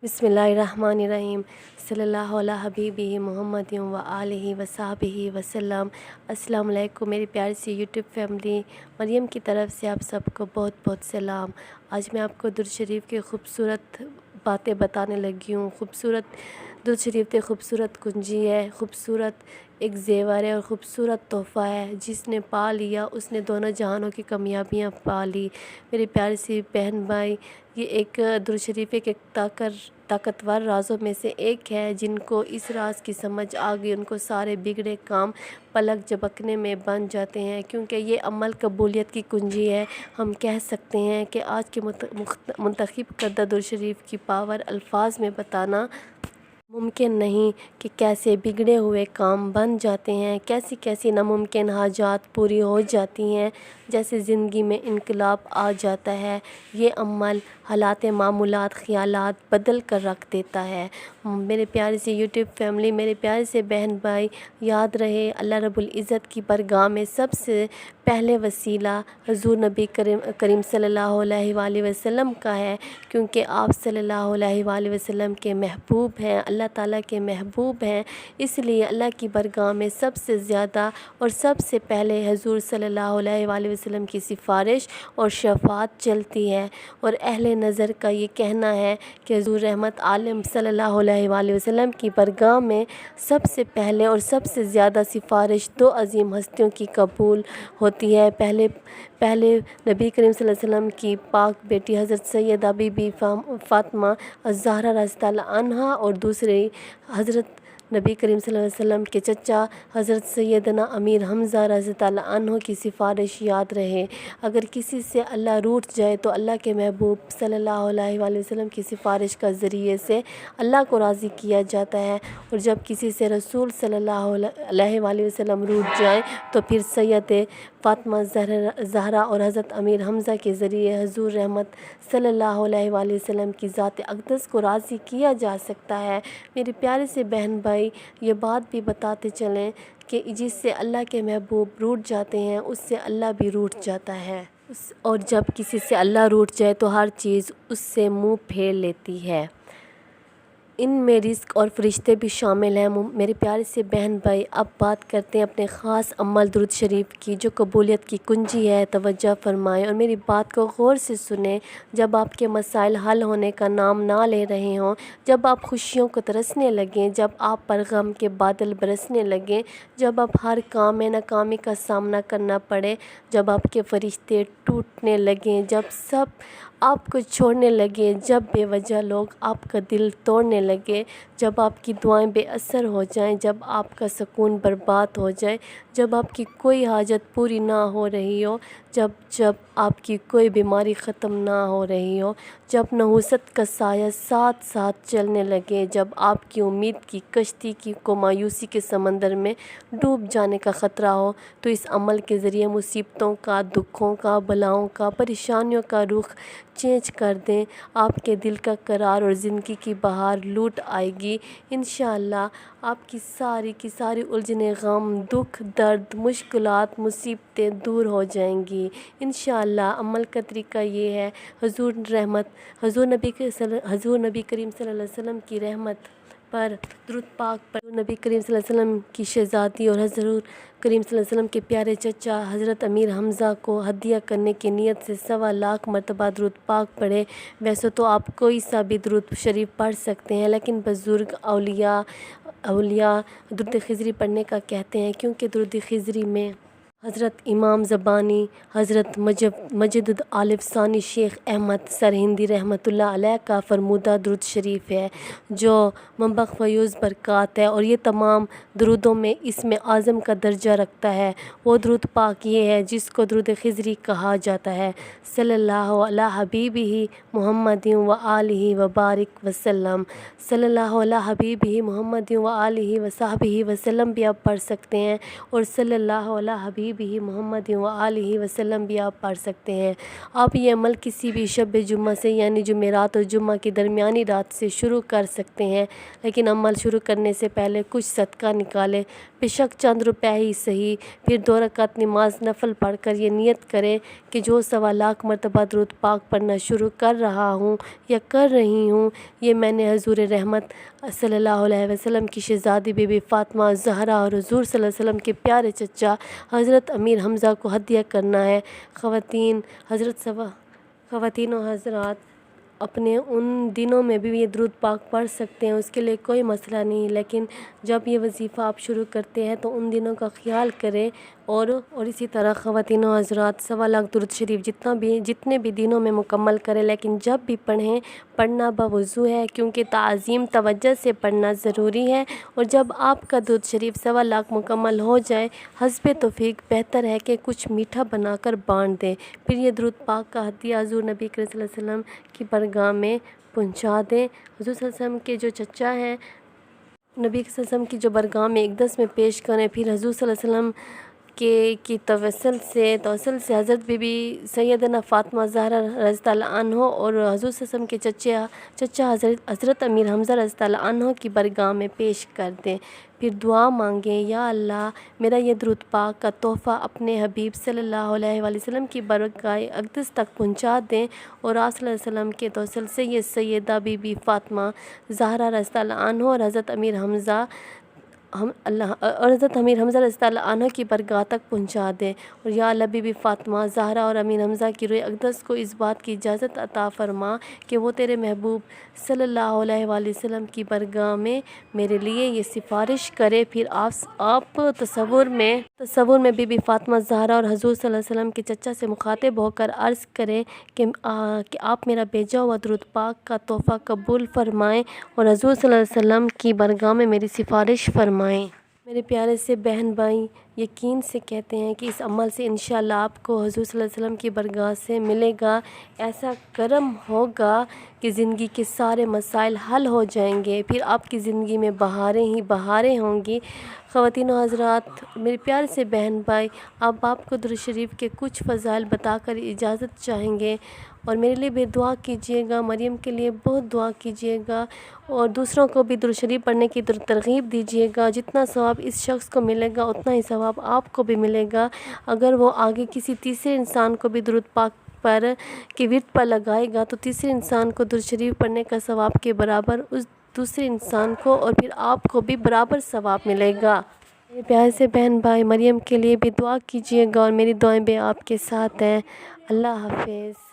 बिस्मिल्लाहिर्रहमानिर्रहीम सल्लल्लाहु अला हबीबी मोहम्मद व आलिहि व सहाबिहि वसल्लम। अस्सलाम वालेकुम मेरी प्यारी सी यूट्यूब फैमिली, मरियम की तरफ से आप सबको बहुत बहुत सलाम। आज मैं आपको दुरूद शरीफ की खूबसूरत बातें बताने लगी हूँ। खूबसूरत दुरूद शरीफ एक खूबसूरत कुंजी है, खूबसूरत एक ज़ेवर है और ख़ूबसूरत तोहफ़ा है। जिसने पा लिया उसने दोनों जहानों की कामयाबियाँ पा ली। मेरी प्यारी सी बहन भाई, ये एक दुरूद शरीफ एक ताकतवर राज़ों में से एक है। जिनको इस राज की समझ आ गई उनको सारे बिगड़े काम पलक झपकने में बन जाते हैं, क्योंकि ये अमल कबूलियत की कुंजी है। हम कह सकते हैं कि आज के मुंतखब करदा दुरूद शरीफ की पावर अल्फाज में बताना मुमकिन नहीं कि कैसे बिगड़े हुए काम बन जाते हैं, कैसी कैसी नामुमकिन हाजात पूरी हो जाती हैं, जैसे ज़िंदगी में इनकलाब आ जाता है। ये अमल हालात मामूलात ख़यालात बदल कर रख देता है। मेरे प्यारे से यूट्यूब फैमिली, मेरे प्यारे से बहन भाई, याद रहे अल्लाह रब्बुल इज़्ज़त की बरगाह में सबसे पहले वसीला हुज़ूर नबी करीम सल्लल्लाहु अलैहि वसल्लम का है, क्योंकि आप सल्लल्लाहु अलैहि वसल्लम के महबूब हैं, अल्लाह ताला के महबूब हैं। इसलिए अल्लाह की बरगाह में सबसे ज़्यादा और सबसे पहले हुज़ूर सल्लल्लाहु अलैहि वसल्लम की सिफारिश और शफ़ाअत चलती है। और अहले नज़र का ये कहना है कि हुज़ूर रहमत आलम सल्लल्लाहु अलैहि वसल्लम की बरगाह में सबसे पहले और सबसे ज़्यादा सिफारिश दो अज़ीम हस्तियों की कबूल होती है। पहले नबी करीम सल्लल्लाहु अलैहि वसल्लम की पाक बेटी हज़रत सैयदा बीबी फ़ातिमा अज़-ज़हरा रज़ियल्लाहु अन्हा, और दूसरी हज़रत नबी करीम सल्लल्लाहु अलैहि वसल्लम के चचा हज़रत सैयदना अमीर हमज़ा रज़ियल्लाहु अन्हु की सिफारिश याद रहे। अगर किसी से अल्लाह रूठ जाए तो अल्लाह के महबूब सल्लल्लाहु अलैहि वसल्लम की सिफारिश का ज़रिए से अल्लाह को राज़ी किया जाता है। और जब किसी से रसूल सल्लल्लाहु अलैहि वसल्लम रूठ जाए तो फिर सैयद फ़ातिमा ज़हरा और हज़रत अमीर हमज़ा के ज़रिए हुज़ूर रहमत सल्लल्लाहु अलैहि वसल्लम की ज़ात अक़दस को राज़ी किया जा सकता है। मेरे प्यारे से बहन भाई, ये बात भी बताते चलें कि जिससे अल्लाह के महबूब रूठ जाते हैं उससे अल्लाह भी रूठ जाता है। और जब किसी से अल्लाह रूठ जाए तो हर चीज़ उससे मुँह फेर लेती है। इनमें रिज़्क़ और फ़रिश्ते भी शामिल हैं। मेरे प्यारे से बहन भाई, अब बात करते हैं अपने ख़ास अमल दुरूद शरीफ की, जो कबूलियत की कुंजी है। तवज्जो फरमाएं और मेरी बात को गौर से सुने। जब आपके मसाइल हल होने का नाम ना ले रहे हों, जब आप खुशियों को तरसने लगें, जब आप पर गम के बादल बरसने लगें, जब आप हर काम में नाकामी का सामना करना पड़े, जब आपके फ़रिश्ते टूटने लगें, जब सब आपको छोड़ने लगे, जब बेवजह लोग आपका दिल तोड़ने लगे, जब आपकी दुआएं बेअसर हो जाएं, जब आपका सुकून बर्बाद हो जाए, जब आपकी कोई हाजत पूरी ना हो रही हो, जब आपकी कोई बीमारी ख़त्म ना हो रही हो, जब नहुसत का साया साथ साथ चलने लगे, जब आपकी उम्मीद की कश्ती को मायूसी के समंदर में डूब जाने का ख़तरा हो, तो इस अमल के ज़रिए मुसीबतों का, दुखों का, बलाओं का, परेशानियों का रुख चेंज कर दें। आपके दिल का करार और ज़िंदगी की बहार लूट आएगी। इंशाअल्लाह आपकी सारी की सारी उलझने, गम, दुख, दर्द, मुश्किलात, मुसीबतें दूर हो जाएंगी इंशाअल्लाह। अमल का तरीका ये है, हुज़ूर नबी करीम सल्लल्लाहु अलैहि वसल्लम की रहमत पर दुरूद पाक पर नबी करीम सल्लल्लाहु अलैहि वसल्लम की शहज़ादी और हज़रत करीम सल्लल्लाहु अलैहि वसल्लम के प्यारे चचा हज़रत अमीर हमज़ा को हदिया करने की नीयत से 1.25 मरतबा दुरूद पाक पढ़े। वैसे तो आप कोई सा भी दुरूद शरीफ पढ़ सकते हैं, लेकिन बुज़ुर्ग औलिया दुरूद खिज़री पढ़ने का कहते हैं, क्योंकि दुरूद खिज़री में हज़रत इमाम ज़बानी, हज़रत मजिद आलिफ सानी शेख अहमद सरहिंदी रहमतुल्लाह अलैह का फरमूदा दुरूद शरीफ है, जो मंबअ फ़यूज़ बरक़ात है। और ये तमाम दुरूदों में इसमें आज़म का दर्जा रखता है। वो दुरूद पाक ये है जिसको दुरूद खिज़री कहा जाता है। सल्लल्लाहु अला हबीबिही मुहम्मदिन व आलिहि व बारिक वसल्लम। सल्लल्लाहु अला हबीबिही मुहम्मदिन व आलिहि व सहबिही वसल्लम भी आप पढ़ सकते हैं, और सल्लल्लाहु अला हबीब حبیبہ محمد و آلہ وسلم بھی آپ پڑھ سکتے ہیں۔ آپ یہ عمل کسی بھی شب جمعہ سے یعنی جمعرات اور جمعہ کی درمیانی رات سے شروع کر سکتے ہیں، لیکن عمل شروع کرنے سے پہلے کچھ صدقہ نکالیں، بے شک چند روپے ہی صحیح۔ پھر 2 رکعت نماز نفل پڑھ کر یہ نیت کریں کہ جو 1.25 لاکھ مرتبہ درود پاک پڑھنا شروع کر رہا ہوں یا کر رہی ہوں، یہ میں نے حضور رحمت صلی اللہ علیہ وسلم کی شہزادی بی بی فاطمہ زہرا اور حضور صلی اللہ علیہ وسلم کے پیارے چچا حضرت امیر حمزہ کو ہدیہ کرنا ہے۔ خواتین و حضرات اپنے ان دنوں میں بھی یہ درود پاک پڑھ سکتے ہیں، اس کے لیے کوئی مسئلہ نہیں، لیکن جب یہ وظیفہ آپ شروع کرتے ہیں تو ان دنوں کا خیال کریں۔ اور اسی طرح خواتین و حضرات 1.25 لاکھ درود شریف جتنے بھی دنوں میں مکمل کریں، لیکن جب بھی پڑھنا بوضو ہے، کیونکہ تعظیم توجہ سے پڑھنا ضروری ہے۔ اور جب آپ کا درود شریف 1.25 لاکھ مکمل ہو جائے، حسب توفیق بہتر ہے کہ کچھ میٹھا بنا کر بانٹ دیں، پھر یہ درود پاک کا ہدیہ حضور نبی کریم صلی اللہ علیہ وسلم کی بارگاہ میں پہنچا دیں۔ حضور صلی اللہ علیہ وسلم کے جو چچا ہیں، نبی صلی اللہ علیہ وسلم کی جو بارگاہ میں اقدس میں پیش کریں، پھر حضور صلی اللہ علیہ وسلم کی توسل سے حضرت بی بی سیدنا فاطمہ زہرا رضی اللہ عنہ اور حضور صلی اللہ علیہ وسلم کے چچا حضرت امیر حمزہ رضی اللہ عنہ کی بارگاہ میں پیش کر دیں۔ پھر دعا مانگیں، یا اللہ میرا یہ درود پاک کا تحفہ اپنے حبیب صلی اللہ علیہ وآلہ وسلم کی بارگاہ اقدس تک پہنچا دیں، اور آپ صلی اللہ علیہ وسلم کے توسل سے یہ سیدہ بی بی فاطمہ زہرا رضی اللہ عنہ اور حضرت امیر حمزہ رضی اللہ عنہ کی بارگاہ تک پہنچا دیں، اور یا اللہ بی بی فاطمہ زہرا اور امیر حمزہ کی روح اقدس کو اس بات کی اجازت عطا فرما کہ وہ تیرے محبوب صلی اللہ علیہ وآلہ وسلم کی بارگاہ میں میرے لیے یہ سفارش کرے۔ پھر آپ تصور میں بی بی فاطمہ زہرا اور حضور صلی اللہ علیہ وسلم کے چچا سے مخاطب ہو کر عرض کریں کہ آپ میرا بھیجا ہوا درود پاک کا تحفہ قبول فرمائیں اور حضور صلی اللہ علیہ وسلم کی بارگاہ میں میری سفارش فرمائیں۔ میرے پیارے سے بہن بھائی یقین سے کہتے ہیں کہ اس عمل سے انشاءاللہ آپ کو حضور صلی اللہ علیہ وسلم کی بارگاہ سے ملے گا، ایسا کرم ہوگا کہ زندگی کے سارے مسائل حل ہو جائیں گے، پھر آپ کی زندگی میں بہاریں ہی بہاریں ہوں گی۔ خواتین و حضرات میرے پیارے سے بہن بھائی، آپ کو درود شریف کے کچھ فضائل بتا کر اجازت چاہیں گے، اور میرے لیے بھی دعا کیجیے گا، مریم کے لیے بہت دعا کیجیے گا، اور دوسروں کو بھی درود شریف پڑھنے کی ترغیب دیجیے گا۔ جتنا ثواب اس شخص کو ملے گا اتنا ہی ثواب آپ کو بھی ملے گا۔ اگر وہ آگے کسی تیسرے انسان کو بھی درود پاک کی ورد پر لگائے گا تو تیسرے انسان کو درود شریف پڑھنے کا ثواب کے برابر اس دوسرے انسان کو اور پھر آپ کو بھی برابر ثواب ملے گا۔ میرے پیارے سے بہن بھائی مریم کے لیے بھی دعا کیجیے گا، اور میری دعائیں بھی آپ کے ساتھ ہیں۔ اللہ حافظ۔